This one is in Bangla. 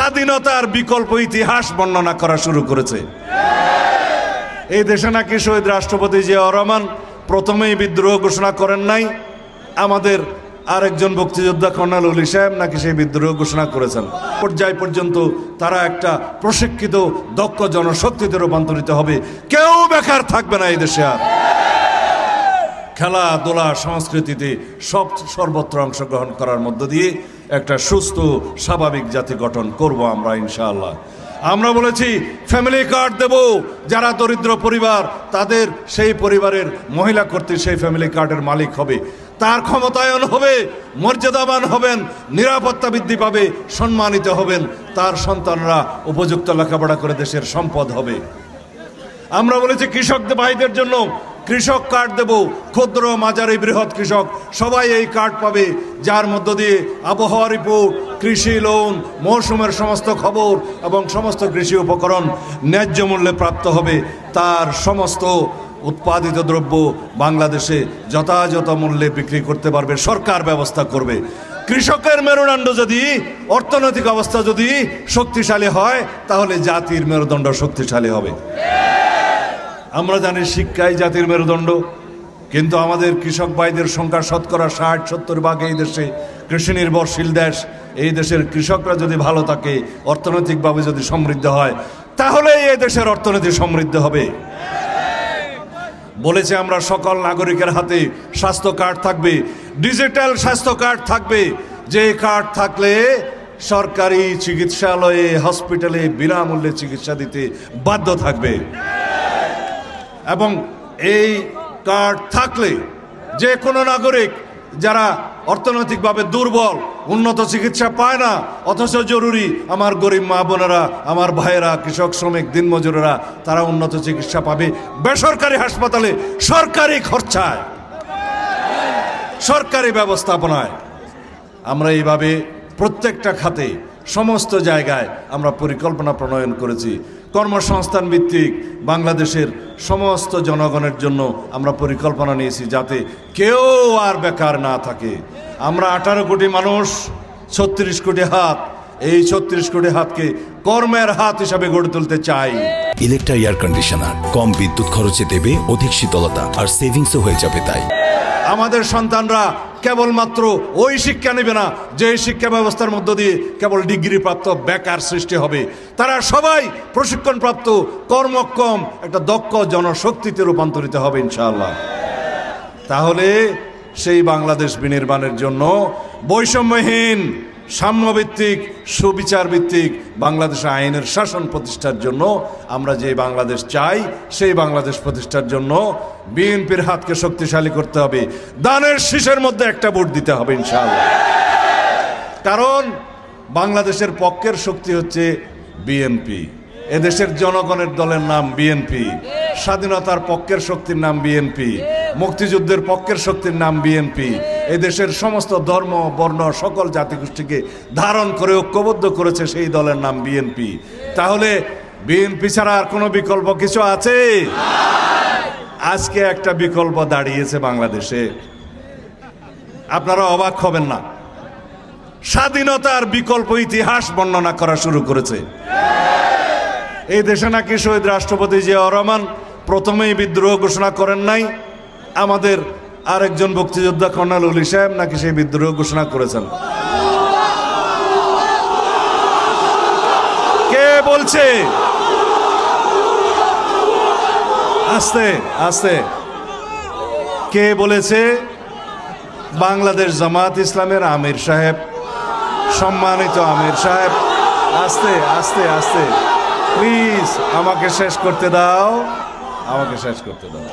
স্বাধীনতার বিকল্প ইতিহাস বর্ণনা করা শুরু করেছে। এই দেশে নাকি শহীদ রাষ্ট্রপতি জিয়াউর রহমান প্রথমেই বিদ্রোহ ঘোষণা করেন নাই, আমাদের আরেকজন মুক্তিযোদ্ধা কর্নেল ওলি সাহেব নাকি সেই বিদ্রোহ ঘোষণা করেছেন। পর্যায় পর্যন্ত তারা একটা প্রশিক্ষিত দক্ষ জনশক্তিতে রূপান্তরিত হবে, কেউ বেকার থাকবে না এই দেশে। আর খেলাধুলা সংস্কৃতিতে সর্বত্র অংশগ্রহণ করার মধ্য দিয়ে একটা সুস্থ স্বাভাবিক জাতি গঠন করব আমরা ইনশাআল্লাহ। আমরা বলেছি ফ্যামিলি কার্ড দেব, যারা দরিদ্র পরিবার তাদের সেই পরিবারের মহিলা কর্তৃক সেই ফ্যামিলি কার্ডের মালিক হবে, তার ক্ষমতায়ন হবে, মর্যাদাবান হবেন, নিরাপত্তা বৃদ্ধি পাবে, সম্মানিত হবেন, তার সন্তানরা উপযুক্ত লেখাপড়া করে দেশের সম্পদ হবে। আমরা বলেছি কৃষকদের ভাইদের জন্য কৃষক কার্ড দেব, ক্ষুদ্র মাঝারি বৃহৎ কৃষক সবাই এই কার্ড পাবে, যার মধ্য দিয়ে আবহাওয়া রিপোর্ট, কৃষি লোন, মৌসুমের সমস্ত খবর এবং সমস্ত কৃষি উপকরণ ন্যায্য মূল্যে প্রাপ্ত হবে। তার সমস্ত উৎপাদিত দ্রব্য বাংলাদেশে যথাযথ মূল্যে বিক্রি করতে পারবে, সরকার ব্যবস্থা করবে। কৃষকের মেরুদণ্ড যদি, অর্থনৈতিক অবস্থা যদি শক্তিশালী হয়, তাহলে জাতির মেরুদণ্ড শক্তিশালী হবে। আমরা জানি শিক্ষাই জাতির মেরুদণ্ড, কিন্তু আমাদের কৃষক ভাইদের সংখ্যা শতকরা 60-70 ভাগ এই দেশে কৃষি নির্ভরশীল দেশ। এই দেশের কৃষকরা যদি ভালো থাকে, অর্থনৈতিকভাবে যদি সমৃদ্ধ হয়, তাহলে এই দেশের অর্থনীতি সমৃদ্ধ হবে। বলেছে আমরা সকল নাগরিকের হাতে স্বাস্থ্য কার্ড থাকবে, ডিজিটাল স্বাস্থ্য কার্ড থাকবে, যে কার্ড থাকলে সরকারি চিকিৎসালয়ে, হসপিটালে বিনামূল্যে চিকিৎসা দিতে বাধ্য থাকবে। এবং এই কার্ড থাকলে যে কোনো নাগরিক যারা অর্থনৈতিকভাবে দুর্বল, উন্নত চিকিৎসা পায় না, অথচ জরুরি আমার গরিব মা বোনেরা, আমার ভাইয়েরা, কৃষক শ্রমিক দিনমজুরেরা, তারা উন্নত চিকিৎসা পাবে বেসরকারি হাসপাতালে, সরকারি খরচায়, সরকারি ব্যবস্থাপনায়। আমরা এইভাবে প্রত্যেকটা খাতে সমস্ত জায়গায় আমরা পরিকল্পনা প্রণয়ন করেছি। কর্মসংস্থান ভিত্তিক বাংলাদেশের সমস্ত জনগণের জন্য আমরা পরিকল্পনা নিয়েছি, যাতে কেউ আর বেকার না থাকে। আমরা 18 কোটি মানুষ, 36 কোটি হাত, এই 36 কোটি হাতকে কর্মের হাত হিসাবে গড়ে তুলতে চাই। ইলেকট্রা এয়ার কন্ডিশনার কম বিদ্যুৎ খরচে দেবে অধিক শীতলতা, আর সেভিংসও হয়ে যাবে। তাই আমাদের সন্তানরা কেবলমাত্র ওই শিক্ষা নেবে না যে শিক্ষা ব্যবস্থার মধ্য দিয়ে কেবল ডিগ্রি প্রাপ্ত বেকার সৃষ্টি হবে। তারা সবাই প্রশিক্ষণপ্রাপ্ত, কর্মক্ষম একটা দক্ষ জনশক্তিতে রূপান্তরিত হবে ইনশাআল্লাহ। তাহলে সেই বাংলাদেশ বিনির্মাণের জন্য বৈষম্যহীন, সাম্যভিত্তিক, সুবিচার ভিত্তিক বাংলাদেশে আইনের শাসন প্রতিষ্ঠার জন্য আমরা যে বাংলাদেশ চাই, সেই বাংলাদেশ প্রতিষ্ঠার জন্য বিএনপির হাতকে শক্তিশালী করতে হবে। দানের শীষের মধ্যে একটা ভোট দিতে হবে ইনশাআল্লাহ। কারণ বাংলাদেশের পক্ষের শক্তি হচ্ছে বিএনপি, এদেশের জনগণের দলের নাম বিএনপি, স্বাধীনতার পক্ষের শক্তির নাম বিএনপি, মুক্তিযুদ্ধের পক্ষের শক্তির নাম বিএনপি, এদেশের সমস্ত ধর্ম, বর্ণ, সকল জাতিগোষ্ঠীকে ধারণ করে ঐক্যবদ্ধ করেছে সেই দলের নাম বিএনপি। তাহলে বিএনপি ছাড়া আর কোনো বিকল্প কিছু আছে? আজকে একটা বিকল্প দাঁড়িয়েছে বাংলাদেশে, আপনারা অবাক হবেন না। স্বাধীনতার বিকল্প ইতিহাস বর্ণনা করা শুরু করেছে। এই দেশে নাকি শহীদ রাষ্ট্রপতি জিয়াউর রহমান প্রথমেই বিদ্রোহ ঘোষণা করেন নাই, আমাদের আরেকজন মুক্তিযোদ্ধা কর্নেল ওলি সাহেব নাকি সেই বিদ্রোহ ঘোষণা করেছেন। কে বলছে? আস্তে আস্তে কে বলেছে? বাংলাদেশ জামাত ইসলামের আমির সাহেব, সম্মানিত আমির সাহেব। আস্তে আস্তে আস্তে প্লিজ আমাকে শেষ করতে দাও, আমাকে শেষ করতে দাও।